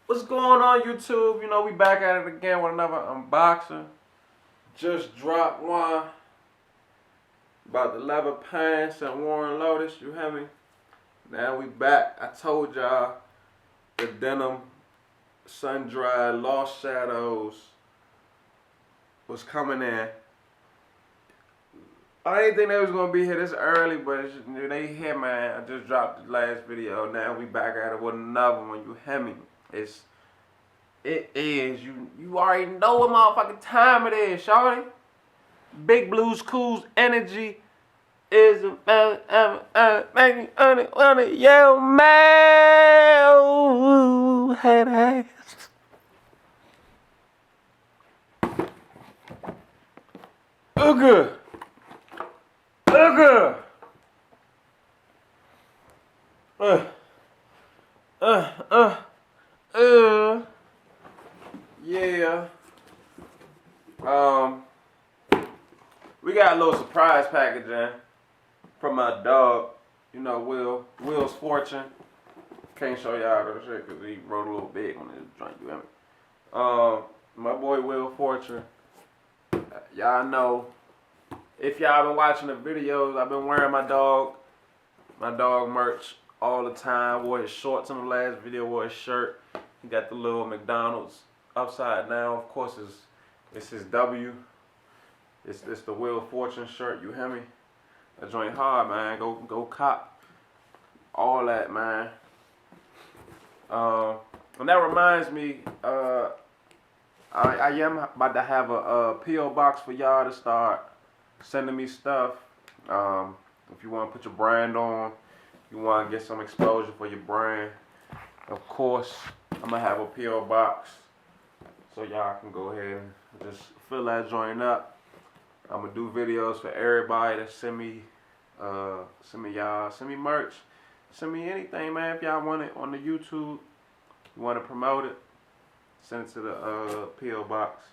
What's going on, YouTube? You know, we back at it again with another unboxing. Just dropped one about the leather pants and Warren Lotus, you hear me? Now we back. I told y'all the denim sun-dried Lost Shadows was coming in. I didn't think they was gonna be here this early, but they here, man. I just dropped the last video. Now we back at it with another one, you hear me? It is. You already know what motherfucking time it is, shawty. Big Blues Cool's energy is making on it, yo, man. Head ass. Good. Good. Yeah. We got a little surprise packaging from my dog. You know, Will's Fortune. Can't show y'all that shit because he wrote a little big on his joint. You hear me? My boy Will Fortune. Y'all know, if y'all been watching the videos, I've been wearing my dog merch all the time. Wore his shorts in the last video, wore his shirt. He got the little McDonald's upside down. Of course, it's his W. It's the Will Fortune shirt, you hear me? That joint hard, man. Go cop all that, man. And that reminds me, I am about to have a P.O. box for y'all to start sending me stuff. If you want to put your brand on, you want to get some exposure for your brand, of course, I'm going to have a P.O. box so y'all can go ahead and just fill that joint up. I'm going to do videos for everybody that send me merch. Send me anything, man. If y'all want it on the YouTube, you want to promote it, send it to the P.O. box.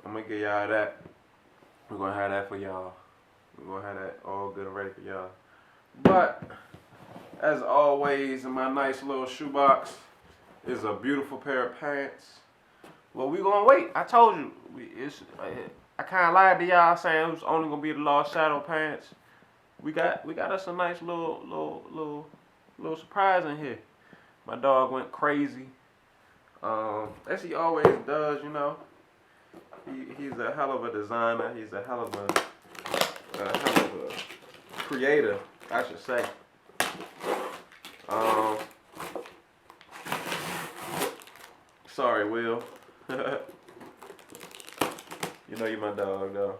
I'm going to give y'all that. We're going to have that for y'all. We're going to have that all good and ready for y'all. But, as always, in my nice little shoebox is a beautiful pair of pants. Well, we going to wait. I told you. I kind of lied to y'all saying it was only going to be the Lost Shadow pants. We got us a nice little surprise in here. My dog went crazy. As he always does, you know. He's a hell of a designer. He's a hell of a creator, I should say. Sorry, Will. You know you my dog, though.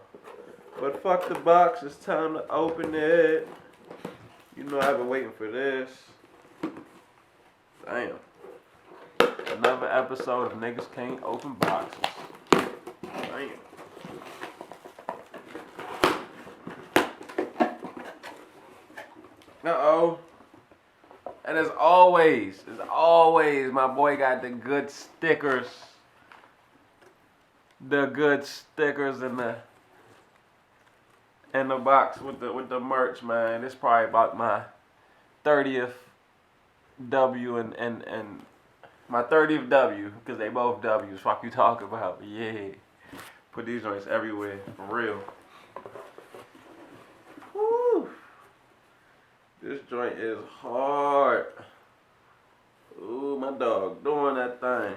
But fuck the box. It's time to open it. You know I've been waiting for this. Damn. Another episode of Niggas Can't Open Boxes. Damn. Uh-oh. And as always, my boy got the good stickers. The good stickers in the box with the merch, man. This probably about my 30th W and my 30th W, because they both W's. Fuck you talking about? But yeah. Put these joints everywhere, for real. Woo. This joint is hard. Ooh, my dog doing that thing.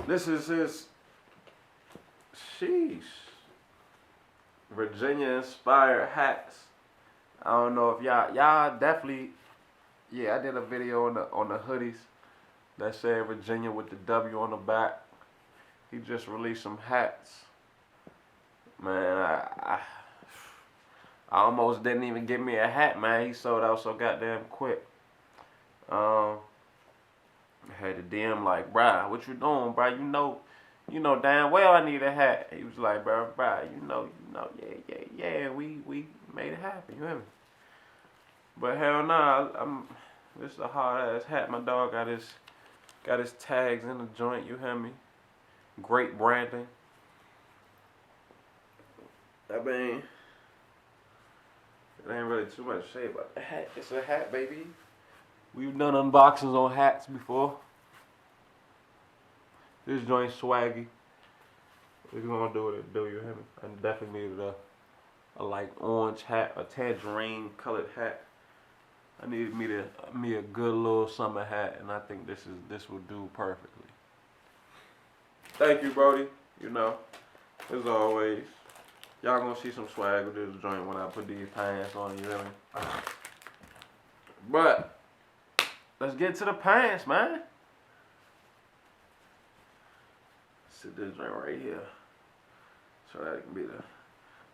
This is his, sheesh, Virginia-inspired hats. I don't know if y'all definitely, yeah, I did a video on the hoodies that said Virginia with the W on the back. He just released some hats. Man, I almost didn't even get me a hat, man. He sold out so goddamn quick. I had to DM like, bruh, what you doing, bruh? You know damn well I need a hat. He was like, bruh, you know, yeah. We made it happen. You hear me? But hell nah, this is a hard ass hat. My dog got his tags in the joint. You hear me? Great branding. I mean, it ain't really too much to say about the hat. It's a hat, baby. We've done unboxings on hats before. This joint swaggy. It's gonna do what it do, you hear me? I definitely needed a like orange hat, a tangerine colored hat. I needed me a good little summer hat, and I think this will do perfectly. Thank you, Brody. You know, as always, y'all gonna see some swag with this joint when I put these pants on, you hear me? But let's get to the pants, man. Sit this joint right here, so that it can be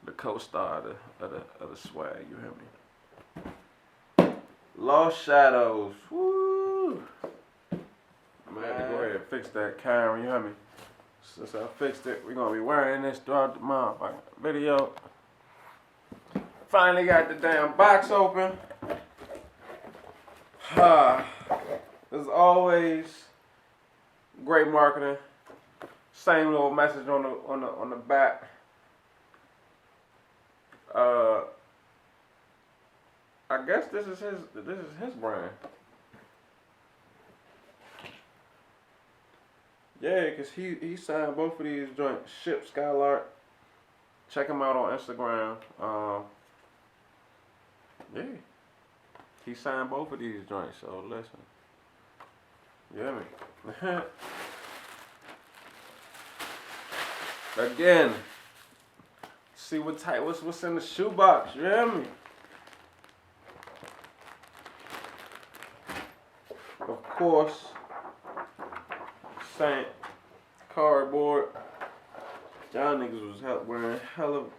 the co-star of the swag. You hear me? Lost Shadows. Woo! I'm gonna have to go ahead and fix that camera. You hear me? Since I fixed it, we're gonna be wearing this throughout the motherfucking video. Finally got the damn box open. As always, great marketing. Same little message on the back. I guess this is his brand. Yeah, cause he signed both of these joints. Ship Skylark. Check him out on Instagram. Yeah, he signed both of these joints. So listen, you hear me? Again, see what's in the shoebox. You hear me? Of course, Saint cardboard. Y'all niggas was wearing hella.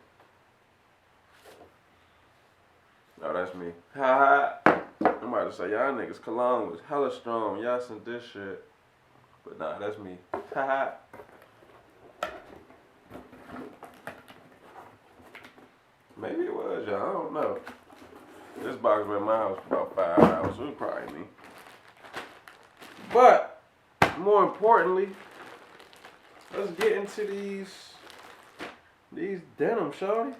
Oh, that's me. Ha ha. I'm about to say y'all niggas cologne was hella strong. Y'all sent this shit, but nah, that's me. Ha ha. Maybe it was y'all. I don't know. This box been in my house for about 5 hours, so it was probably me. But more importantly, let's get into these denim, shorty.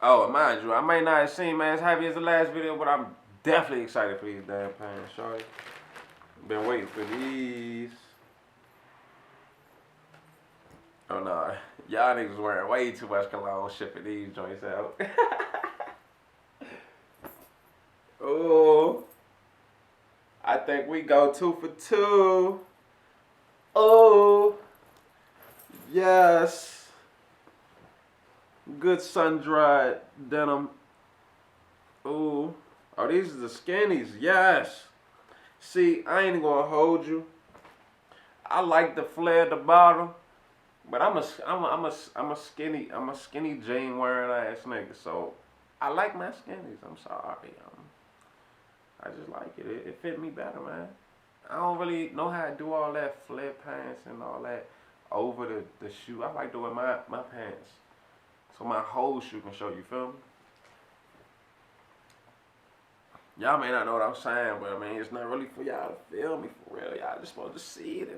Oh, and mind you, I may not have seen as heavy as the last video, but I'm definitely excited for these damn pants, shorty. Been waiting for these. Oh no, y'all niggas wearing way too much cologne shipping these joints out. Oh, I think we go 2 for 2. Oh, yes. Good sun-dried denim. Oh, these are the skinnies. Yes. See, I ain't gonna hold you. I like the flare at the bottom, but I'm a skinny jean wearing ass nigga. So I like my skinnies. I'm sorry. I just like it. It fit me better, man. I don't really know how to do all that flare pants and all that over the shoe. I like doing my pants so my whole shoe can show, you feel me? Y'all may not know what I'm saying, but I mean, it's not really for y'all to feel me for real. Y'all just supposed to see it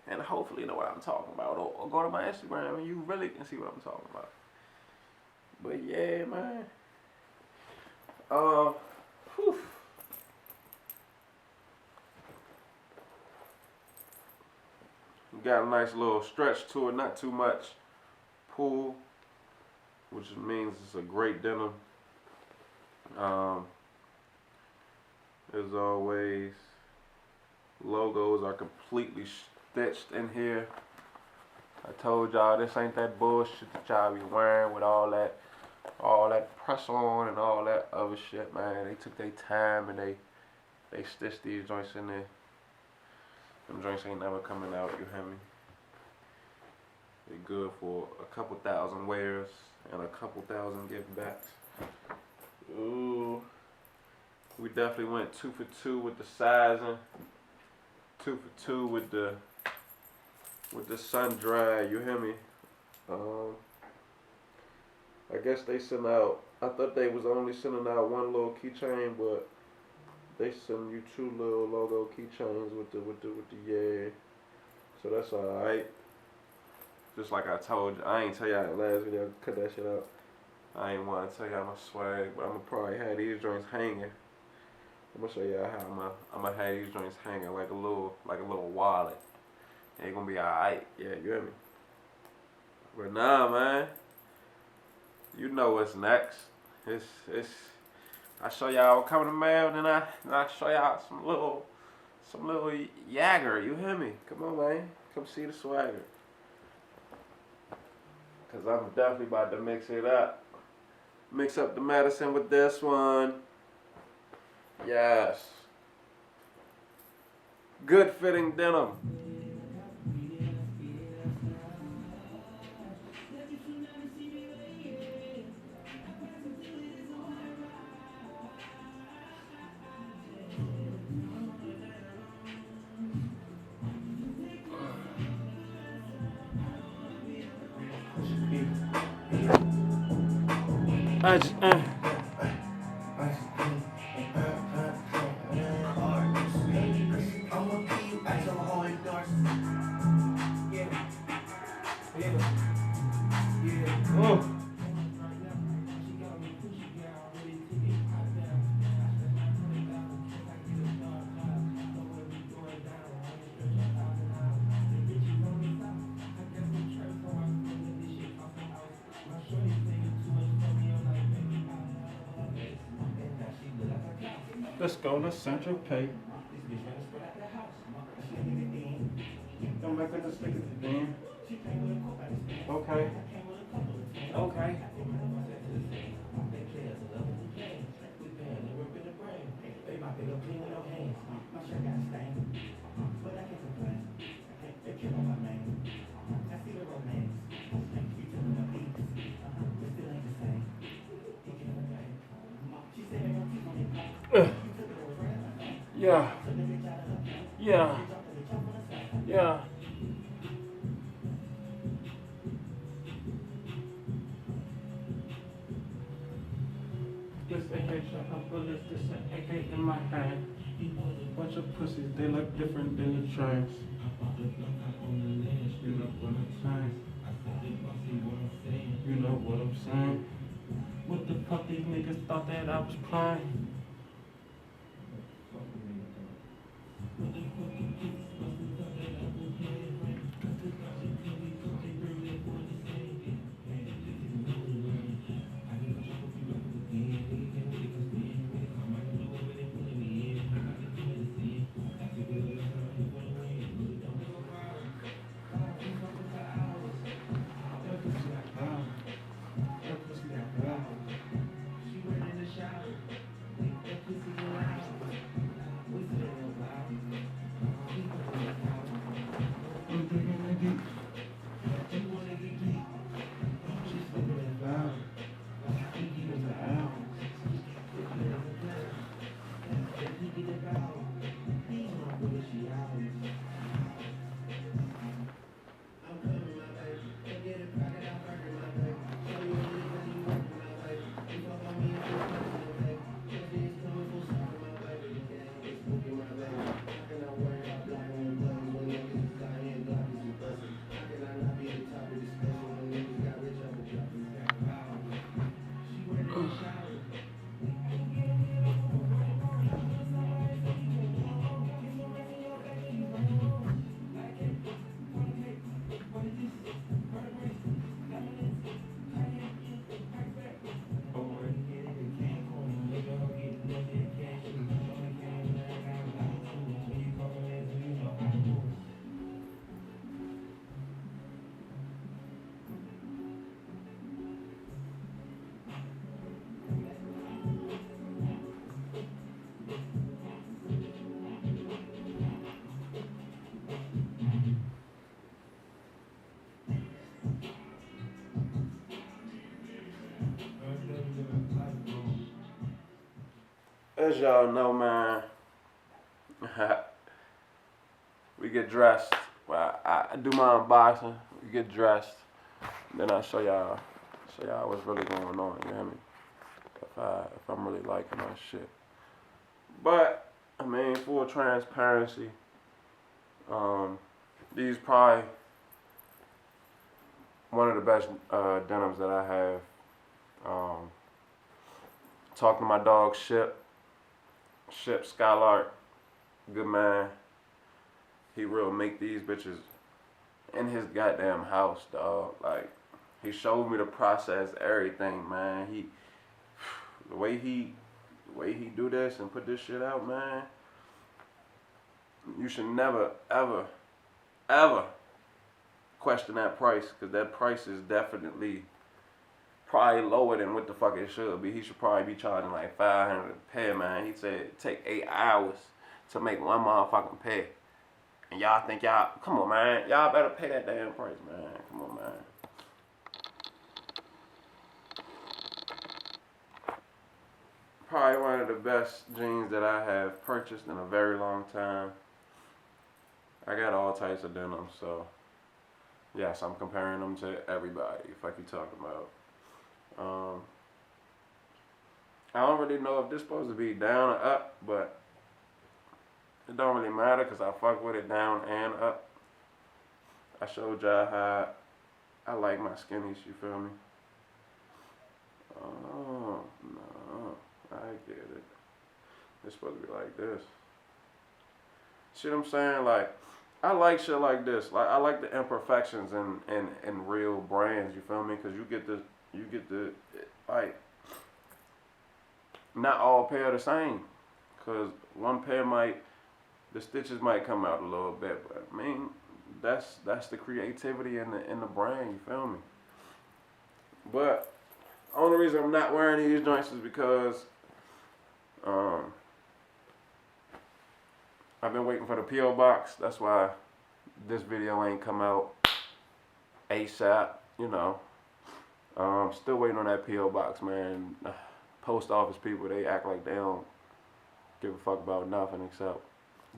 and hopefully know what I'm talking about. Or go to my Instagram and you really can see what I'm talking about. But yeah, man. Whew. Got a nice little stretch to it, not too much pull, which means it's a great denim. As always, logos are completely stitched in here. I told y'all this ain't that bullshit that y'all be wearing with all that press on and all that other shit, man. They took their time and they stitched these joints in there. Them joints ain't never coming out, you hear me? They good for a couple thousand wears and a couple thousand give backs. Ooh. We definitely went 2 for 2 with the sizing. 2 for 2 with the sun dry, you hear me? I guess they sent out, I thought they was only sending out one little keychain, but they send you 2 little logo keychains with the yeah. So that's alright. Just like I told you, I ain't tell y'all in the last video, cut that shit out. I ain't want to tell y'all my swag, but I'ma probably have these joints hanging I'm gonna show y'all how I'm gonna have these joints hanging like a little wallet. Ain't gonna be alright. Yeah, you hear me? But nah, man. You know what's next. It's I show y'all what coming to mail, then I show y'all some little Jagger. You hear me? Come on, man. Come see the swagger. Cause I'm definitely about to mix it up. Mix up the medicine with this one. Yes. Good fitting denim. Let's go to Central Pay. Come back with the stick at the den. Okay. Okay. Yeah. Yeah. Yeah. This AK shot, I bullets, this an AK in my hand. Bunch of pussies, they look different than the trains. You know what I'm saying? You know what I'm saying? What the fuck these niggas thought that I was playing? As y'all know, man, we get dressed. Well, I do my unboxing. We get dressed. Then I show y'all what's really going on. You hear me? If I'm really liking my shit. But I mean, full transparency. These probably one of the best denims that I have. Talking to my dog Ship. Ship Skylark, good man. He real make these bitches in his goddamn house, dog. Like, he showed me the process, everything, man. The way he do this and put this shit out, man. You should never, ever, ever question that price, because that price is definitely probably lower than what the fuck it should be. He should probably be charging like $500 a pair, man. He said it take 8 hours to make one motherfucking pair. And y'all think come on, man. Y'all better pay that damn price, man. Come on, man. Probably one of the best jeans that I have purchased in a very long time. I got all types of denim, so yes, I'm comparing them to everybody. Fuck you talking about. I don't really know if this supposed to be down or up, but it don't really matter because I fuck with it down and up. I showed y'all how I like my skinnies, you feel me? Oh, no, I get it. It's supposed to be like this. See what I'm saying? Like, I like shit like this. Like, I like the imperfections in real brands, you feel me? Because you get the, like, not all pair the same. Because one pair the stitches might come out a little bit, but I mean, that's the creativity in the brand, you feel me? But only reason I'm not wearing these joints is because I've been waiting for the P.O. box. That's why this video ain't come out ASAP, you know. Still waiting on that P.O. box, man. Post office people, they act like they don't give a fuck about nothing except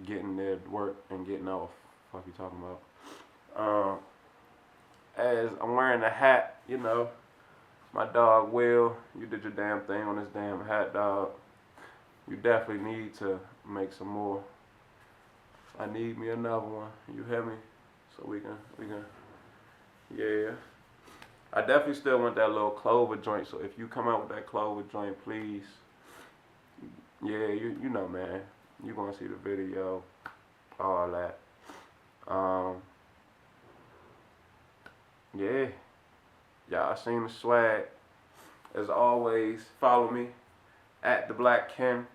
getting their work and getting off. Fuck you talking about? As I'm wearing the hat, you know, my dog Will, you did your damn thing on this damn hat, dog. You definitely need to make some more. I need me another one. You hear me? So we can, yeah. I definitely still want that little clover joint. So if you come out with that clover joint, please. Yeah, you know, man. You gonna see the video, all that. Yeah. Y'all seen the swag. As always, follow me at THEBLACKKENN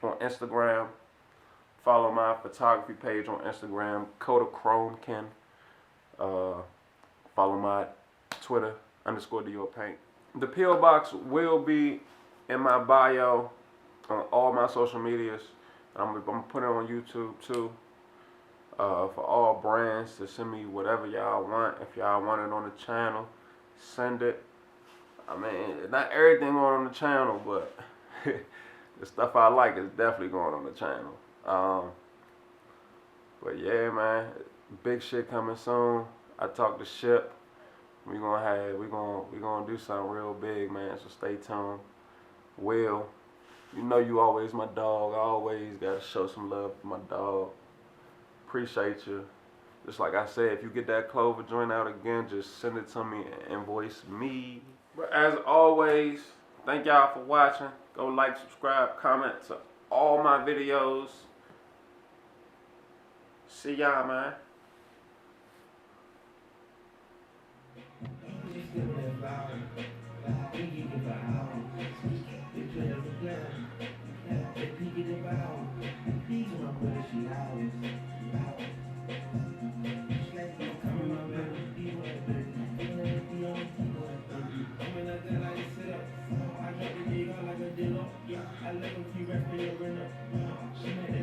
on Instagram. Follow my photography page on Instagram, CodaChromeKen. Follow my Twitter, _DioPaint. The P.O. box will be in my bio on all my social medias. I'm putting it on YouTube too. For all brands to send me whatever y'all want. If y'all want it on the channel, send it. I mean, not everything going on the channel, but the stuff I like is definitely going on the channel. But yeah, man, big shit coming soon. I talked to Ship. We gonna do something real big, man. So stay tuned. Will, you know you always my dog. I always gotta show some love to my dog. Appreciate you. Just like I said, if you get that clover joint out again, just send it to me and invoice me. But as always, thank y'all for watching. Go like, subscribe, comment to all my videos. See y'all, man. I let them keep rapping your rhythm. She made